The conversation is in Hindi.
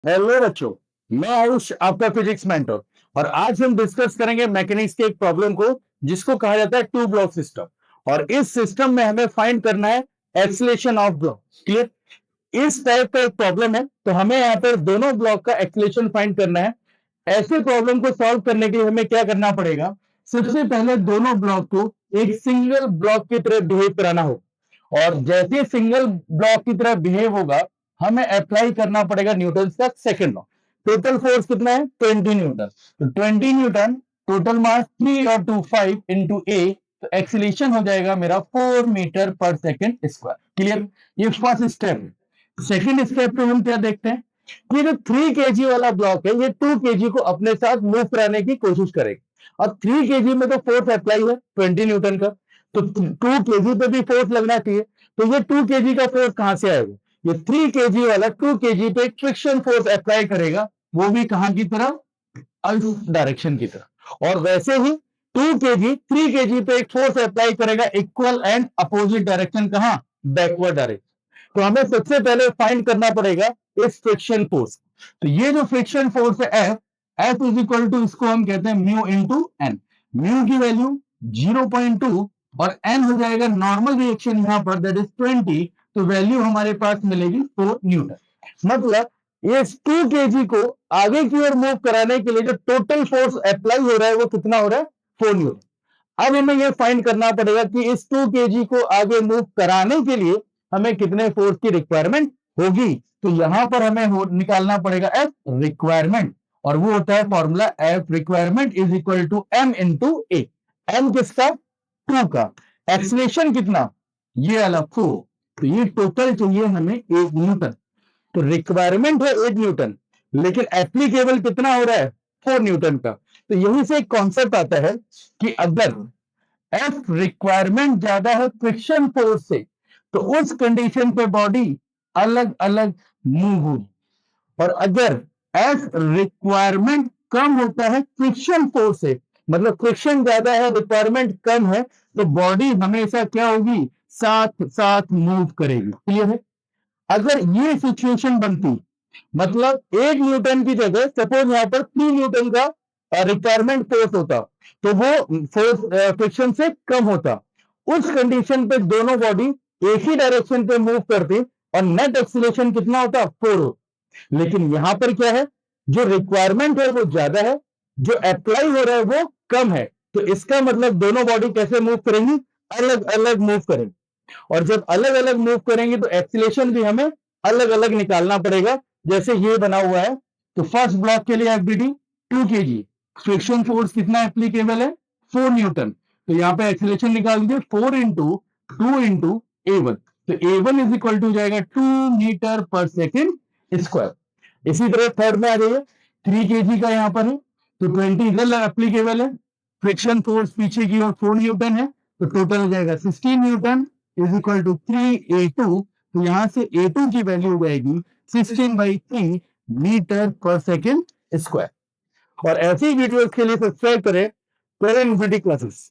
हेलो बच्चों, मैं आयुष आपका फिजिक्स मेंटर। और आज हम डिस्कस करेंगे मैकेनिक्स के एक प्रॉब्लम को जिसको कहा जाता है टू ब्लॉक सिस्टम। और इस सिस्टम में हमें फाइंड करना है एक्सीलरेशन ऑफ ब्लॉक। क्लियर? इस टाइप का एक प्रॉब्लम है, तो हमें यहाँ पर दोनों ब्लॉक का एक्सीलरेशन फाइंड करना है। ऐसे प्रॉब्लम को सॉल्व करने के लिए हमें क्या करना पड़ेगा? सबसे पहले दोनों ब्लॉक को एक सिंगल ब्लॉक की तरह बिहेव कराना हो, और जैसे सिंगल ब्लॉक की तरह बिहेव होगा हमें अप्लाई करना पड़ेगा न्यूटन का सेकंड लॉ। टोटल फोर्स कितना है? 20 न्यूटन। तो 20 न्यूटन, टोटल मास 3 और 2 5 इंटू ए, तो एक्सीलरेशन हो जाएगा मेरा 4 मीटर पर सेकंड स्क्वायर। क्लियर? ये फर्स्ट स्टेप है। सेकंड स्टेप पे हम क्या देखते हैं कि जो 3 kg वाला ब्लॉक है ये 2 kg को अपने साथ मूव कराने की कोशिश करेगा। और 3 kg में तो फोर्स अप्लाई है 20 न्यूटन का, तो 2 kg पे भी फोर्स लगना चाहिए। तो ये 2 kg का फोर्स कहां से आएगा? ये 3 kg वाला 2 kg पे फ्रिक्शन फोर्स अप्लाई करेगा, वो भी कहां की तरफ? अल्ट डायरेक्शन की तरफ। और वैसे ही 2 kg 3 kg पे एक फोर्स अप्लाई करेगा इक्वल एंड अपोजिट डायरेक्शन, कहां? Backward direction. तो हमें सबसे पहले फाइंड करना पड़ेगा इस फ्रिक्शन फोर्स। तो ये जो फ्रिक्शन फोर्स है F, F is equal to, इसको हम कहते हैं म्यू इंटू एन। म्यू की वैल्यू 0.2 और एन हो जाएगा नॉर्मल रिएक्शन यहां पर, दैट इज 20। तो वैल्यू हमारे पास मिलेगी 4 न्यूटन। मतलब इस 2 kg को आगे की ओर मूव कराने के लिए जो टोटल फोर्स अप्लाई हो रहा है वो कितना हो रहा है? 4 न्यूटन। अब हमें यह फाइंड करना पड़ेगा कि इस 2 kg को आगे मूव कराने के लिए हमें कितने फोर्स की रिक्वायरमेंट होगी। तो यहां पर हमें निकालना पड़ेगा एफ रिक्वायरमेंट, और वो होता है formula F requirement is equal to M into A. M किसका? 2 का। एक्सीलरेशन कितना? ये वाला 4। तो ये टोटल चाहिए हमें 8 न्यूटन। तो रिक्वायरमेंट है 8 न्यूटन, लेकिन एप्लीकेबल कितना हो रहा है? 4 न्यूटन का। तो यहीं से एक कॉन्सेप्ट आता है कि अगर एफ रिक्वायरमेंट ज्यादा है फ्रिक्शन फोर्स से, तो उस कंडीशन पे बॉडी अलग अलग मूव होगी। और अगर एफ रिक्वायरमेंट कम होता है फ्रिक्शन फोर्स से, मतलब फ्रिक्शन ज्यादा है रिक्वायरमेंट कम है, तो बॉडी हमेशा क्या होगी? साथ साथ मूव करेगी। क्लियर है? अगर ये सिचुएशन बनती, मतलब 8 न्यूटन की जगह सपोज यहां पर 3 न्यूटन का रिक्वायरमेंट फोर्स होता, तो वो फोर्स फ्रिक्शन से कम होता। उस कंडीशन पे दोनों बॉडी एक ही डायरेक्शन पे मूव करती और नेट एक्सीलरेशन कितना होता? 4 होता। लेकिन यहां पर क्या है? जो रिक्वायरमेंट है वो ज्यादा है, जो अप्लाई हो रहा है वो कम है। तो इसका मतलब दोनों बॉडी कैसे मूव करेंगी? अलग अलग मूव करेंगी। और जब अलग अलग मूव करेंगे तो एक्सीलरेशन भी हमें अलग अलग निकालना पड़ेगा। जैसे ये बना हुआ है, तो फर्स्ट ब्लॉक के लिए एफबीडी 2 kg, फ्रिक्शन फोर्स कितना एप्लीकेबल है? 4 न्यूटन। तो यहाँ पे एक्सीलरेशन निकाल दीजिए 4 इंटू 2 इंटू ए1। तो ए1 इज इक्वल टू जाएगा 2 मीटर पर सेकेंड स्क्वायर। इसी तरह थर्ड में आ जाइए, 3 kg का यहाँ पर है, तो 20 इधर एप्लीकेबल है। फ्रिक्शन फोर्स पीछे की ओर 4 न्यूटन है, तो टोटल हो जाएगा 16 Newton is equal to 3a2। तो यहां से a2 की वैल्यू हो जाएगी 16/3 मीटर पर सेकेंड स्क्वायर। और ऐसी वीडियोस के लिए सब्सक्राइब करें पेरेंट क्लासेस।